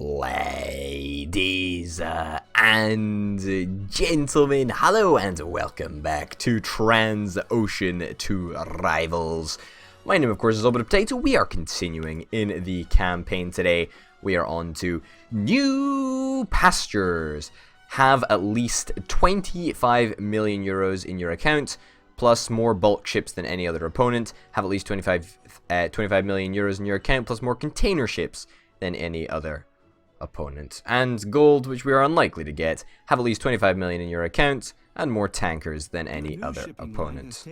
Ladies and gentlemen, hello and welcome back to TransOcean 2 Rivals. My name, of course, is Orbital Potato. We are continuing in the campaign today. We are on to New Pastures. Have at least 25 million euros in your account, plus more bulk ships than any other opponent. Have at least 25 million euros in your account, plus more container ships than any other opponent. And gold, which we are unlikely to get. Have at least 25 million in your account, and more tankers than any other opponent.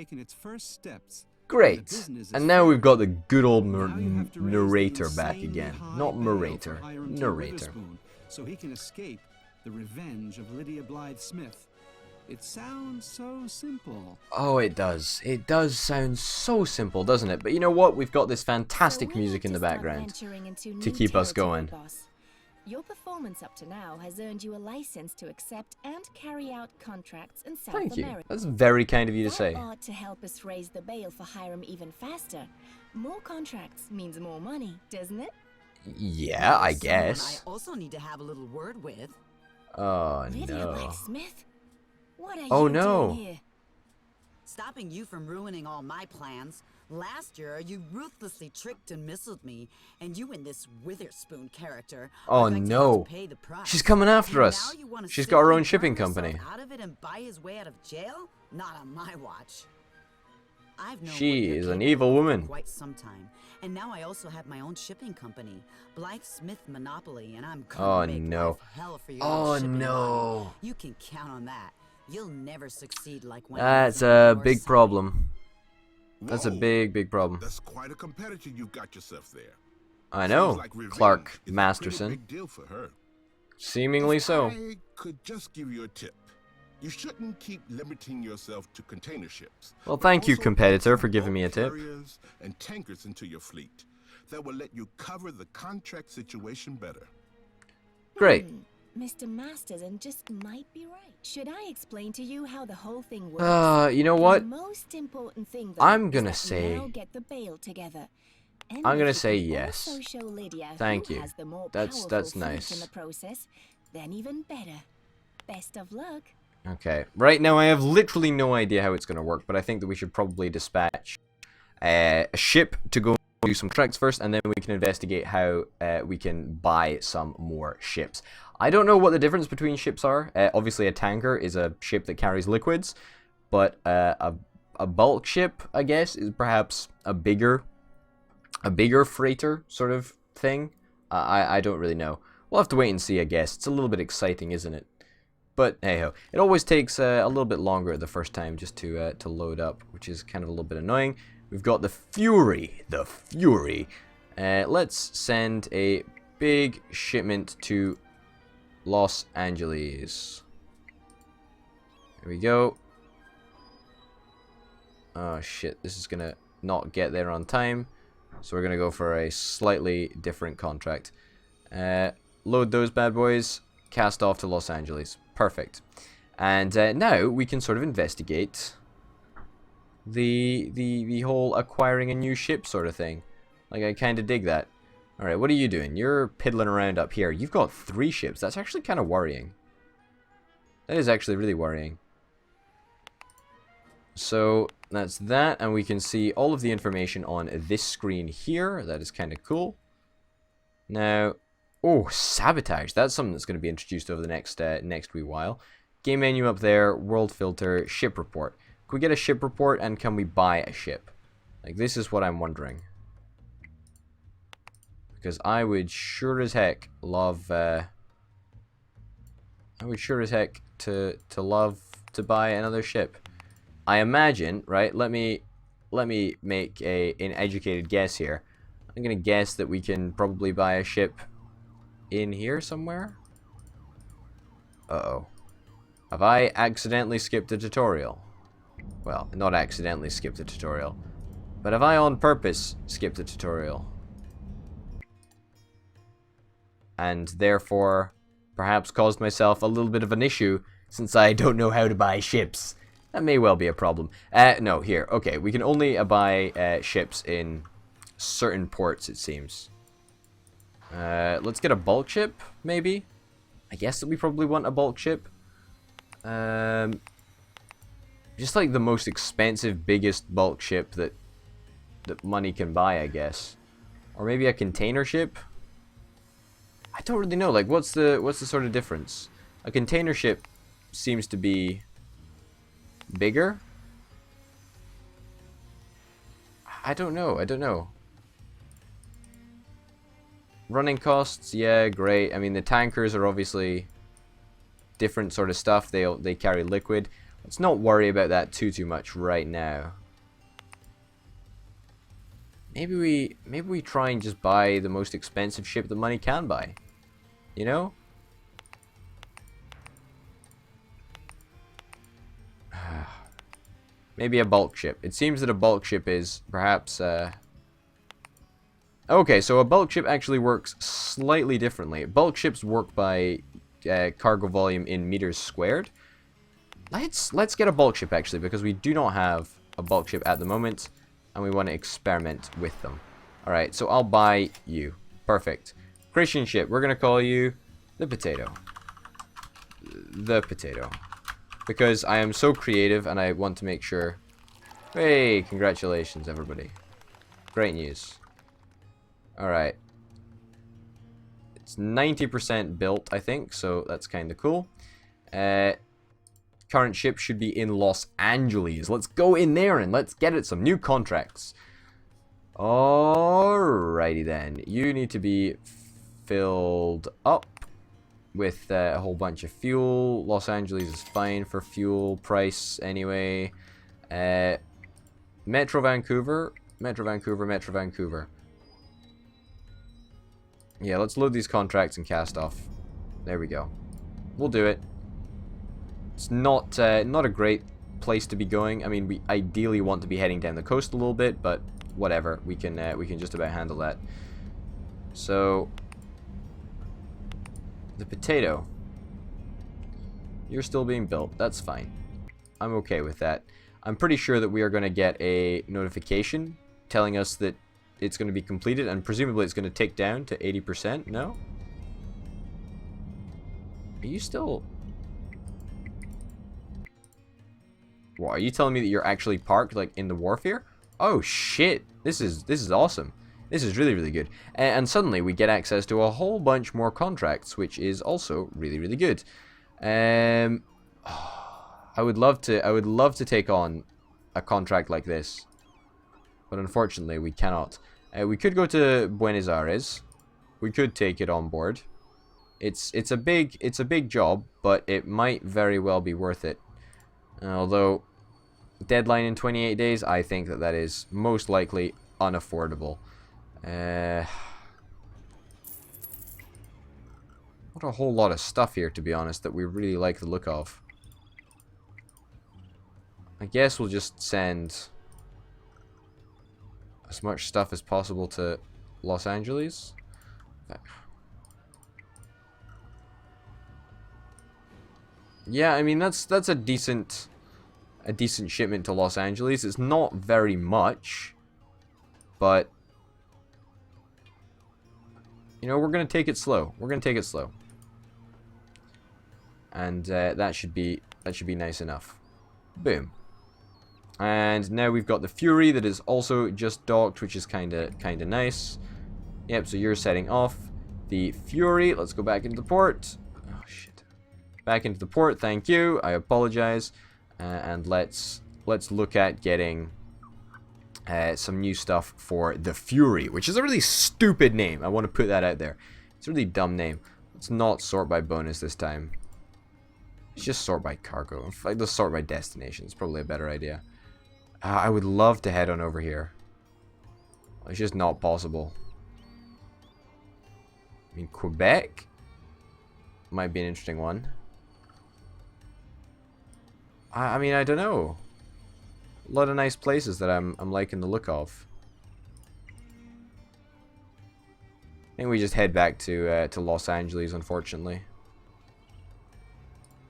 Great. And now we've got the good old narrator back again. Not narrator. Narrator. So he can escape the revenge of Lydia Blythe Smith. It sounds so simple. Oh, it does. It does sound so simple, doesn't it? But you know what? We've got this fantastic music in the background to keep us going. Boss. Your performance up to now has earned you a license to accept and carry out contracts in South America. Thank you. That's very kind of you to say. That ought to help us raise the bail for Hiram even faster. More contracts means more money, doesn't it? Yeah, I guess. I also need to have a little word with. Oh, Lydia no. Blythe Smith? What are Oh, you no. doing here? Stopping you from ruining all my plans. Last year, you ruthlessly tricked and misled me, and you and this Witherspoon character Oh, are going to no. have to pay the price. She's coming after And us. now you wanna She's got her own simply shipping burn yourself company. Out of it and buy his way out of jail? Not on my watch. I've known She what you're is an capable evil of woman. for quite some time, and now I also have my own shipping company, Blythe Smith Monopoly, and I'm gonna make no. life hell for your Oh, shipping no. line. You can count on that. You'll never succeed like when That's a big problem. That's a big problem. That's quite a competitor you've got yourself there. I know. Seems like revenge Clark is a pretty Masterson. big deal for her. Seemingly so. I could just give you a tip. You shouldn't keep limiting yourself to container ships. Well, thank you, Also competitor, add for giving me a bulk tip. carriers and tankers into your fleet. That will let you cover the contract situation better. Great. Mr. Masterson just might be right. Should I explain to you how the whole thing works? You know what? The most important thing, though, I'm is gonna that say- we now get the bail together. And I'm if gonna you say can yes. also show Lydia Thank who you. has the more That's powerful fleet nice. in the process, then even better. Best of luck. Okay. Right now, I have literally no idea how it's going to work, but I think that we should probably dispatch a ship to go do some tracks first, and then we can investigate how we can buy some more ships. I don't know what the difference between ships are. Obviously, a tanker is a ship that carries liquids, but a bulk ship, I guess, is perhaps a bigger freighter sort of thing. I don't really know. We'll have to wait and see, I guess. It's a little bit exciting, isn't it? But hey-ho. It always takes a little bit longer the first time just to load up, which is kind of a little bit annoying. We've got the Fury. The Fury. Let's send a big shipment to Los Angeles. There we go. Oh shit, this is gonna not get there on time. So we're gonna go for a slightly different contract. Load those bad boys. Cast off to Los Angeles. Perfect. And now we can sort of investigate the whole acquiring a new ship sort of thing. Like, I kind of dig that. Alright, what are you doing? You're piddling around up here. You've got 3 ships. That's actually kind of worrying. That is actually really worrying. So, that's that. And we can see all of the information on this screen here. That is kind of cool. Now... oh, sabotage. That's something that's going to be introduced over the next wee while. Game menu up there, world filter, ship report. Can we get a ship report, and can we buy a ship? Like, this is what I'm wondering. Because I would sure as heck love... I would sure as heck to love to buy another ship. I imagine, right, let me make an educated guess here. I'm going to guess that we can probably buy a ship in here somewhere? Uh-oh. Have I accidentally skipped a tutorial? Well, not accidentally skipped a tutorial. But have I on purpose skipped a tutorial? And therefore, perhaps caused myself a little bit of an issue, since I don't know how to buy ships. That may well be a problem. No, here. Okay, we can only buy ships in certain ports, it seems. let's get a bulk ship, maybe. I guess that we probably want a bulk ship. Just like the most expensive, biggest bulk ship that money can buy, I guess. Or maybe a container ship. I don't really know. Like, what's the sort of difference? A container ship seems to be bigger. I don't know. I don't know. Running costs, yeah, great. I mean, the tankers are obviously different sort of stuff. They carry liquid. Let's not worry about that too much right now. Maybe we try and just buy the most expensive ship that money can buy. You know? Maybe a bulk ship. It seems that a bulk ship is perhaps okay, so a bulk ship actually works slightly differently. Bulk ships work by cargo volume in meters squared. Let's get a bulk ship actually, because we do not have a bulk ship at the moment, and we want to experiment with them. Alright, so I'll buy you. Perfect. Christian ship, we're going to call you the Potato. The Potato. Because I am so creative and I want to make sure... Hey, congratulations everybody. Great news. Alright. It's 90% built, I think, so that's kind of cool. Current ship should be in Los Angeles. Let's go in there and let's get it some new contracts. Alrighty then. You need to be filled up with a whole bunch of fuel. Los Angeles is fine for fuel price anyway. Metro Vancouver. Metro Vancouver, Metro Vancouver. Yeah, let's load these contracts and cast off. There we go. We'll do it. It's not a great place to be going. I mean, we ideally want to be heading down the coast a little bit, but whatever. We can just about handle that. So, the Potato. You're still being built. That's fine. I'm okay with that. I'm pretty sure that we are going to get a notification telling us that it's going to be completed, and presumably it's going to tick down to 80%. No? Are you still... What, are you telling me that you're actually parked, like, in the wharf here? Oh, shit. This is awesome. This is really, really good. And suddenly we get access to a whole bunch more contracts, which is also really, really good. I would love to take on a contract like this. But unfortunately, we cannot. We could go to Buenos Aires. We could take it on board. It's a big job, but it might very well be worth it. Although, deadline in 28 days, I think that is most likely unaffordable. What a whole lot of stuff here, to be honest, that we really like the look of. I guess we'll just send as much stuff as possible to Los Angeles. Yeah, I mean that's a decent shipment to Los Angeles. It's not very much, but you know, we're gonna take it slow. We're gonna take it slow, and that should be nice enough. Boom. And now we've got the Fury that is also just docked, which is kinda nice. Yep. So you're setting off the Fury. Let's go back into the port. Oh shit. Back into the port, thank you. I apologize. And let's look at getting some new stuff for the Fury, which is a really stupid name. I want to put that out there. It's a really dumb name. Let's not sort by bonus this time. Let's just sort by cargo. Let's sort by destination. It's probably a better idea. I would love to head on over here. It's just not possible. I mean, Quebec might be an interesting one. I mean, I don't know. A lot of nice places that I'm liking the look of. I think we just head back to Los Angeles, unfortunately.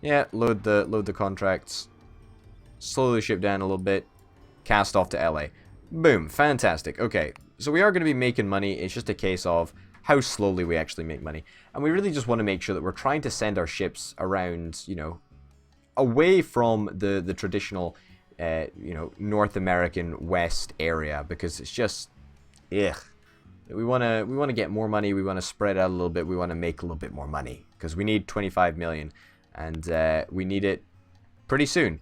Yeah, load the contracts. Slow the ship down a little bit. Cast off to LA. Boom, fantastic. Okay, so we are going to be making money. It's just a case of how slowly we actually make money. And we really just want to make sure that we're trying to send our ships around, you know, away from the traditional, you know, North American West area, because it's just, ugh. We want to get more money. We want to spread out a little bit. We want to make a little bit more money because we need 25 million, and we need it pretty soon.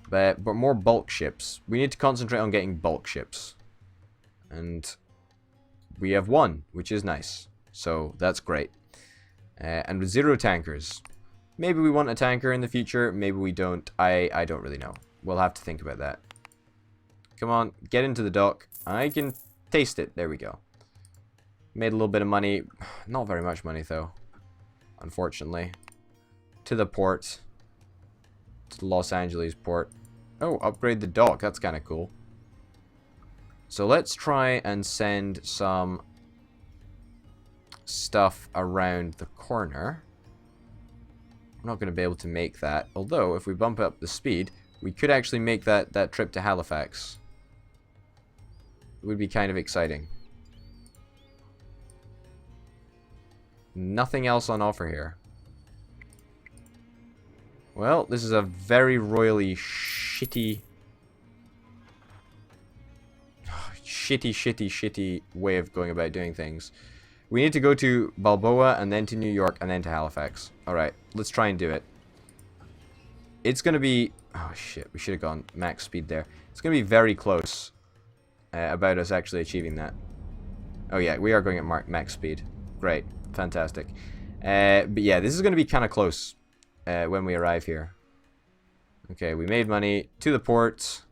But more bulk ships. We need to concentrate on getting bulk ships, and we have one, which is nice. So that's great. And with 0 tankers, maybe we want a tanker in the future. Maybe we don't. I don't really know. We'll have to think about that. Come on, get into the dock. I can taste it. There we go. Made a little bit of money. Not very much money, though. Unfortunately. To the port. To the Los Angeles port. Oh, upgrade the dock. That's kind of cool. So let's try and send some stuff around the corner. I'm not going to be able to make that. Although, if we bump up the speed, we could actually make that trip to Halifax. It would be kind of exciting. Nothing else on offer here. Well, this is a very royally shitty way of going about doing things. We need to go to Balboa, and then to New York, and then to Halifax. Alright, let's try and do it. It's going to be... Oh, shit. We should have gone max speed there. It's going to be very close about us actually achieving that. Oh, yeah. We are going at max speed. Great. Fantastic. But yeah, this is going to be kind of close when we arrive here. Okay, we made money to the port.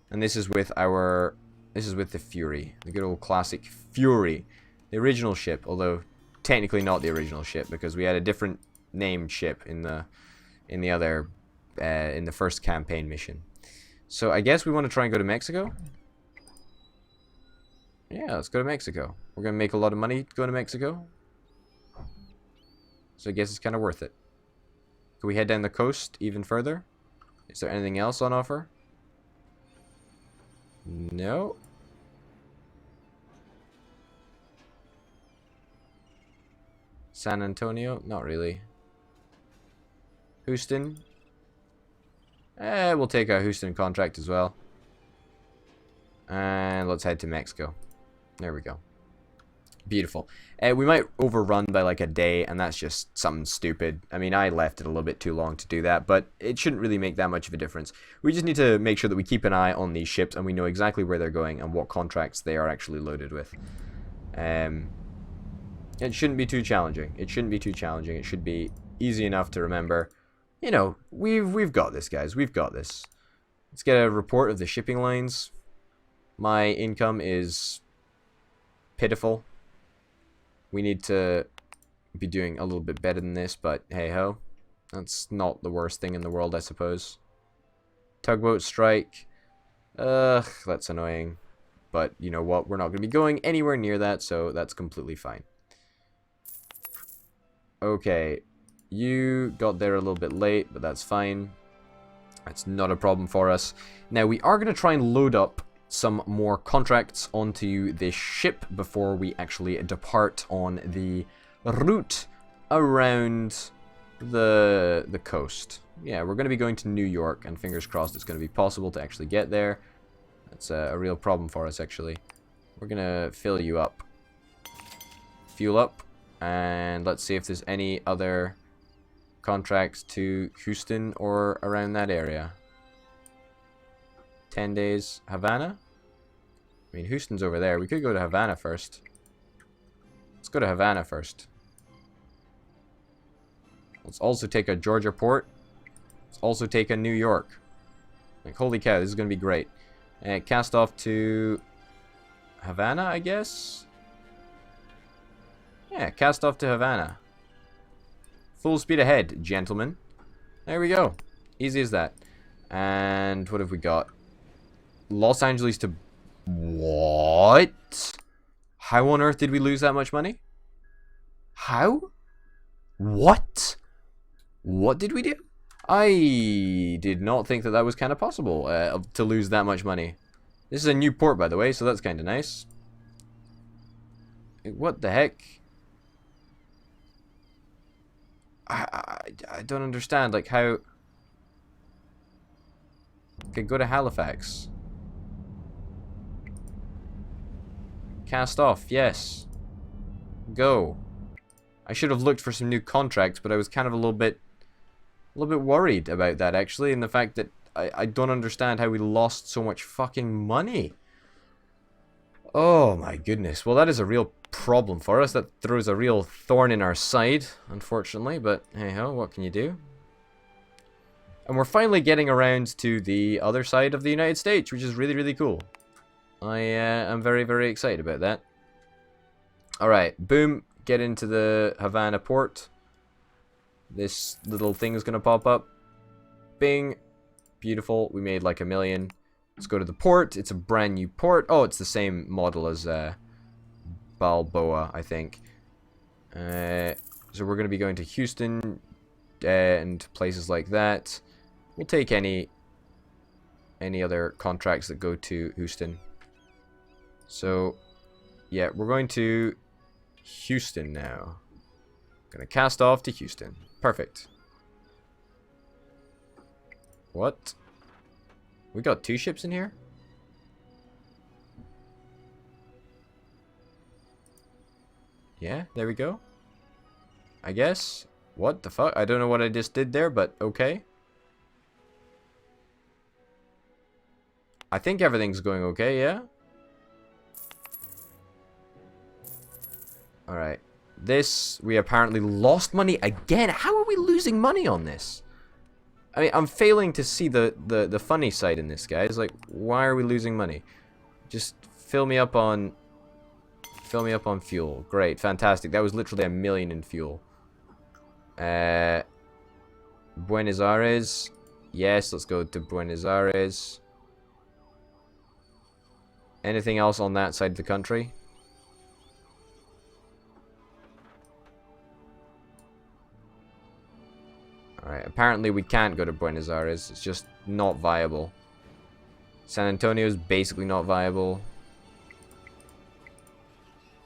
And this is with our... This is with the Fury. The good old classic Fury. The original ship, although technically not the original ship, because we had a different named ship in the other in the first campaign mission. So I guess we want to try and go to Mexico. Yeah, let's go to Mexico. We're gonna make a lot of money going to Mexico, so I guess it's kind of worth it. Can we head down the coast even further? Is there anything else on offer? No. San Antonio? Not really. Houston? We'll take a Houston contract as well. And let's head to Mexico. There we go. Beautiful. We might overrun by like a day, and that's just something stupid. I mean, I left it a little bit too long to do that, but it shouldn't really make that much of a difference. We just need to make sure that we keep an eye on these ships, and we know exactly where they're going and what contracts they are actually loaded with. It shouldn't be too challenging. It shouldn't be too challenging. It should be easy enough to remember. You know, we've got this, guys. We've got this. Let's get a report of the shipping lines. My income is pitiful. We need to be doing a little bit better than this, but hey ho. That's not the worst thing in the world, I suppose. Tugboat strike. Ugh, that's annoying. But you know what? We're not going to be going anywhere near that, so that's completely fine. Okay. You got there a little bit late, but that's fine. That's not a problem for us. Now, we are going to try and load up some more contracts onto this ship before we actually depart on the route around the coast. Yeah, we're going to be going to New York, and fingers crossed it's going to be possible to actually get there. That's a real problem for us, actually. We're going to fill you up. Fuel up, and let's see if there's any other contracts to Houston or around that area. 10 days. Havana? I mean, Houston's over there. We could go to Havana first. Let's go to Havana first. Let's also take a Georgia port. Let's also take a New York. Like, holy cow, this is going to be great. And cast off to Havana, I guess? Yeah, cast off to Havana. Full speed ahead, gentlemen. There we go. Easy as that. And what have we got? Los Angeles to... What? How on earth did we lose that much money? How? What? What did we do? I did not think that that was kind of possible to lose that much money. This is a new port, by the way, so that's kind of nice. What the heck? I don't understand, like, how... Okay, go to Halifax. Cast off, yes. Go. I should have looked for some new contracts, but I was kind of a little bit worried about that, actually, and the fact that I don't understand how we lost so much fucking money. Oh my goodness. Well, that is a real problem for us. That throws a real thorn in our side, unfortunately, but hey ho, what can you do? And we're finally getting around to the other side of the United States, which is really, really cool. I am very, very excited about that. Alright, boom. Get into the Havana port. This little thing is going to pop up. Bing. Beautiful. We made like $1 million. Let's go to the port. It's a brand new port. Oh, it's the same model as Balboa, I think. So we're going to be going to Houston and places like that. We'll take any other contracts that go to Houston. So, yeah, we're going to Houston now. Gonna cast off to Houston. Perfect. What? We got 2 ships in here? Yeah, there we go. I guess. What the fuck? I don't know what I just did there, but okay. I think everything's going okay, yeah? Alright. This, we apparently lost money again. How are we losing money on this? I mean, I'm failing to see the funny side in this, guys. Like, why are we losing money? Just fill me up on fuel. Great, fantastic. That was literally $1 million in fuel. Buenos Aires. Yes, let's go to Buenos Aires. Anything else on that side of the country? Alright, apparently we can't go to Buenos Aires. It's just not viable. San Antonio is basically not viable.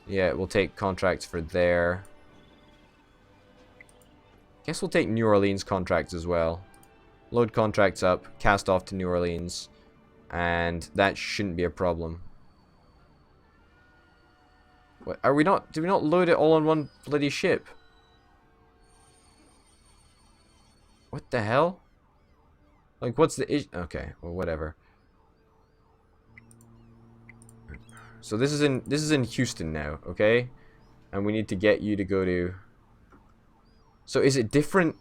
Yeah, we'll take contracts for there. Guess we'll take New Orleans contracts as well. Load contracts up, cast off to New Orleans, and that shouldn't be a problem. What, are we not? Do we not load it all on one bloody ship? What the hell? Like, what's the issue? Okay, well, whatever. So this is in Houston now, okay? And we need to get you to go to... So is it different?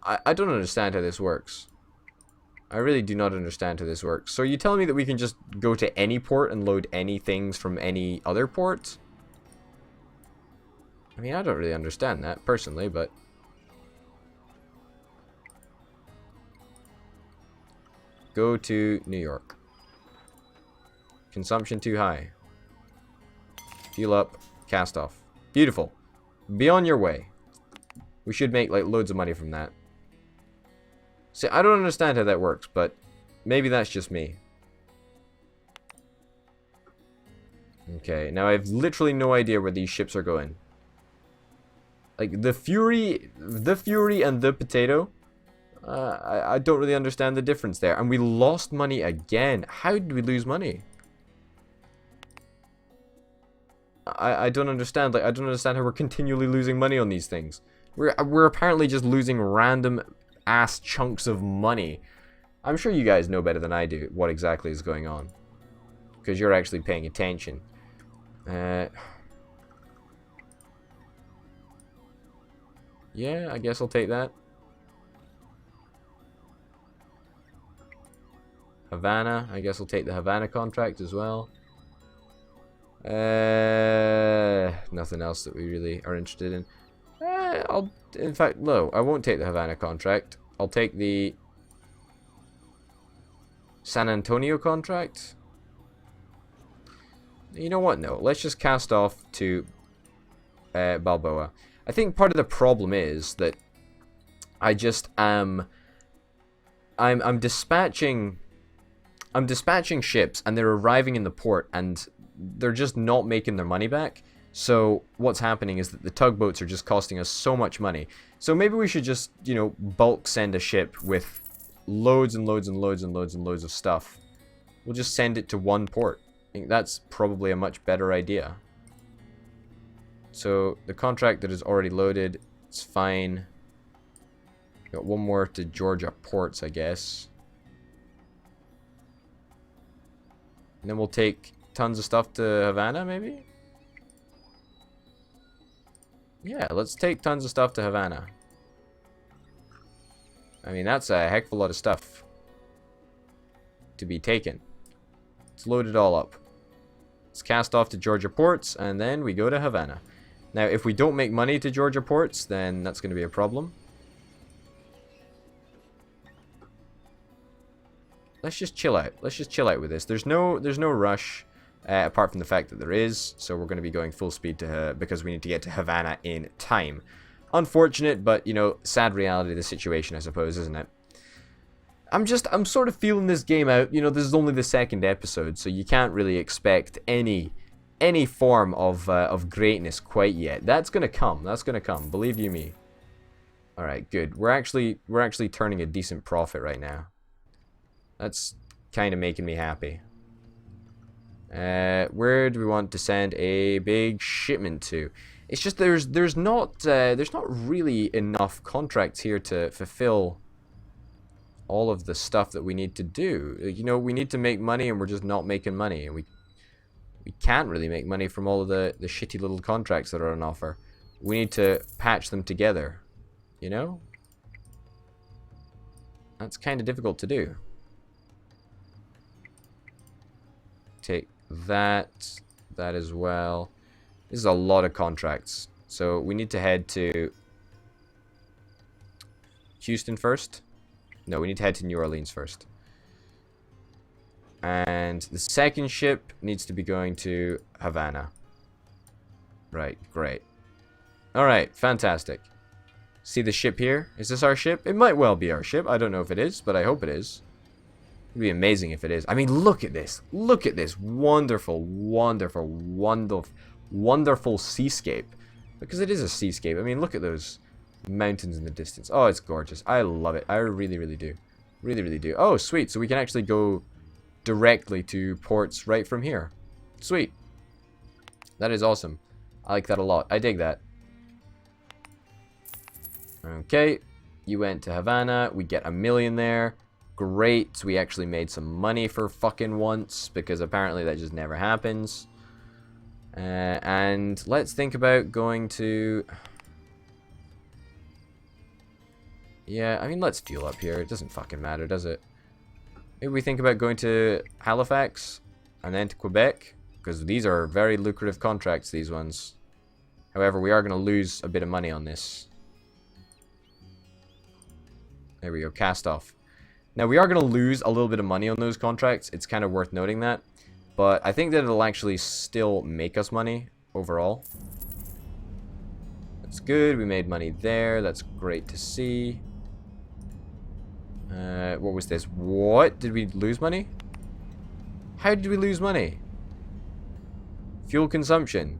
I don't understand how this works. I really do not understand how this works. So are you telling me that we can just go to any port and load any things from any other port? I mean, I don't really understand that, personally, but... Go to New York. Consumption too high. Fuel up. Cast off. Beautiful. Be on your way. We should make like loads of money from that. See, I don't understand how that works, but maybe that's just me. Okay, now I have literally no idea where these ships are going. Like the Fury and the Potato. I don't really understand the difference there. And we lost money again. How did we lose money? I don't understand. Like, I don't understand how we're continually losing money on these things. We're apparently just losing random ass chunks of money. I'm sure you guys know better than I do what exactly is going on, because you're actually paying attention. Yeah, I guess I'll take that. Havana, I guess I'll take the Havana contract as well. Nothing else that we really are interested in. In fact, no, I won't take the Havana contract. I'll take the San Antonio contract. You know what? No, let's just cast off to Balboa. I think part of the problem is that I just am. I'm dispatching ships, and they're arriving in the port, and they're just not making their money back. So what's happening is that the tugboats are just costing us so much money. So maybe we should just, you know, bulk send a ship with loads and loads and loads and loads and loads of stuff. We'll just send it to one port. I think that's probably a much better idea. So the contract that is already loaded, it's fine. Got one more to Georgia ports, I guess. And then we'll take tons of stuff to Havana, maybe? Yeah, let's take tons of stuff to Havana. I mean, that's a heck of a lot of stuff to be taken. Let's load it all up. Let's cast off to Georgia ports, and then we go to Havana. Now, if we don't make money to Georgia ports, then that's going to be a problem. Let's just chill out. Let's just chill out with this. There's no rush, apart from the fact that there is. So we're going to be going full speed to because we need to get to Havana in time. Unfortunate, but you know, sad reality of the situation, I suppose, isn't it? I'm sort of feeling this game out. You know, this is only the second episode, so you can't really expect any form of greatness quite yet. That's gonna come. That's gonna come. Believe you me. All right, good. We're actually turning a decent profit right now. That's kind of making me happy. Where do we want to send a big shipment to? It's just there's not really enough contracts here to fulfill all of the stuff that we need to do. You know, we need to make money, and we're just not making money, and we can't really make money from all of the shitty little contracts that are on offer. We need to patch them together. You know, that's kind of difficult to do. Take that as well. This is a lot of contracts. So we need to head to Houston first. No, we need to head to New Orleans first. And the second ship needs to be going to Havana. Right, great. Alright, fantastic. See the ship here? Is this our ship? It might well be our ship. I don't know if it is, but I hope it is. It'd be amazing if it is. I mean, look at this. Look at this wonderful, wonderful, wonderful, wonderful seascape. Because it is a seascape. I mean, look at those mountains in the distance. Oh, it's gorgeous. I love it. I really, really do. Really, really do. Oh, sweet. So we can actually go directly to ports right from here. Sweet. That is awesome. I like that a lot. I dig that. Okay. You went to Havana. We get 1 million there. Great. We actually made some money for fucking once, because apparently that just never happens. And let's think about going to... Yeah, I mean, let's fuel up here. It doesn't fucking matter, does it? Maybe we think about going to Halifax and then to Quebec, because these are very lucrative contracts, these ones. However, we are going to lose a bit of money on this. There we go, cast off. Now, we are going to lose a little bit of money on those contracts. It's kind of worth noting that. But I think that it'll actually still make us money overall. That's good. We made money there. That's great to see. What was this? What? Did we lose money? How did we lose money? Fuel consumption.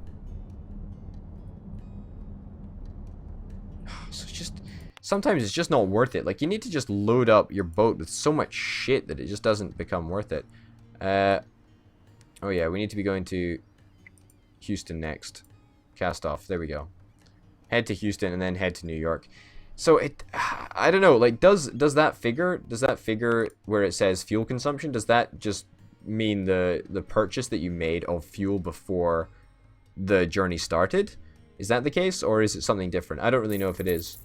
So it's just... Sometimes it's just not worth it. Like, you need to just load up your boat with so much shit that it just doesn't become worth it. Oh yeah, we need to be going to Houston next. Cast off. There we go. Head to Houston and then head to New York. So it... I don't know. Like, does that figure... Does that figure where it says fuel consumption, does that just mean the purchase that you made of fuel before the journey started? Is that the case? Or is it something different? I don't really know if it is.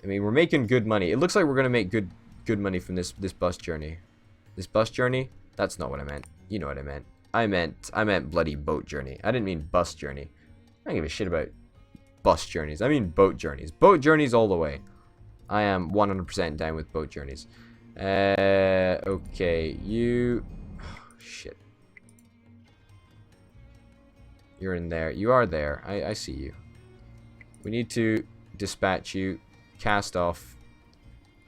I mean, we're making good money. It looks like we're going to make good money from this bus journey. This bus journey? That's not what I meant. You know what I meant. I meant bloody boat journey. I didn't mean bus journey. I don't give a shit about bus journeys. I mean boat journeys. Boat journeys all the way. I am 100% down with boat journeys. Okay, you... Oh, shit. You're in there. You are there. I see you. We need to dispatch you. Cast off.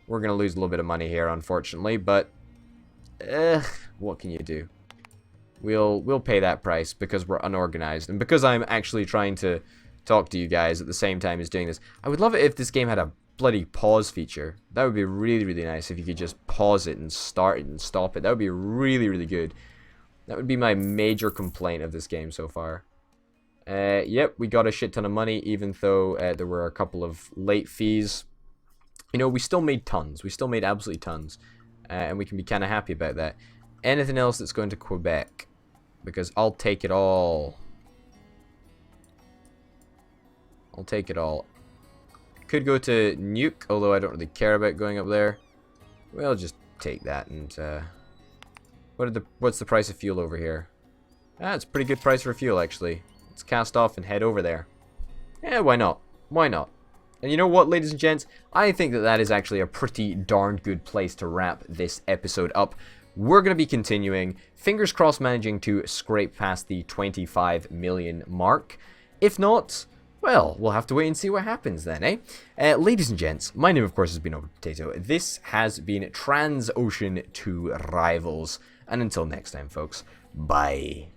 We're going to lose a little bit of money here, unfortunately, but what can you do? We'll pay that price because we're unorganized and because I'm actually trying to talk to you guys at the same time as doing this. I would love it if this game had a bloody pause feature. That would be really, really nice if you could just pause it and start it and stop it. That would be really, really good. That would be my major complaint of this game so far. Yep, we got a shit ton of money, even though there were a couple of late fees. You know, we still made tons. We still made absolutely tons. And we can be kind of happy about that. Anything else that's going to Quebec? Because I'll take it all. I'll take it all. Could go to Nuke, although I don't really care about going up there. We'll just take that and what's the price of fuel over here? Ah, it's a pretty good price for fuel actually. Let's cast off and head over there. Yeah, why not? Why not? And you know what, ladies and gents? I think that that is actually a pretty darn good place to wrap this episode up. We're going to be continuing, fingers crossed, managing to scrape past the 25 million mark. If not, well, we'll have to wait and see what happens then, eh? Ladies and gents, my name, of course, has been Potato. This has been TransOcean 2 Rivals. And until next time, folks, bye.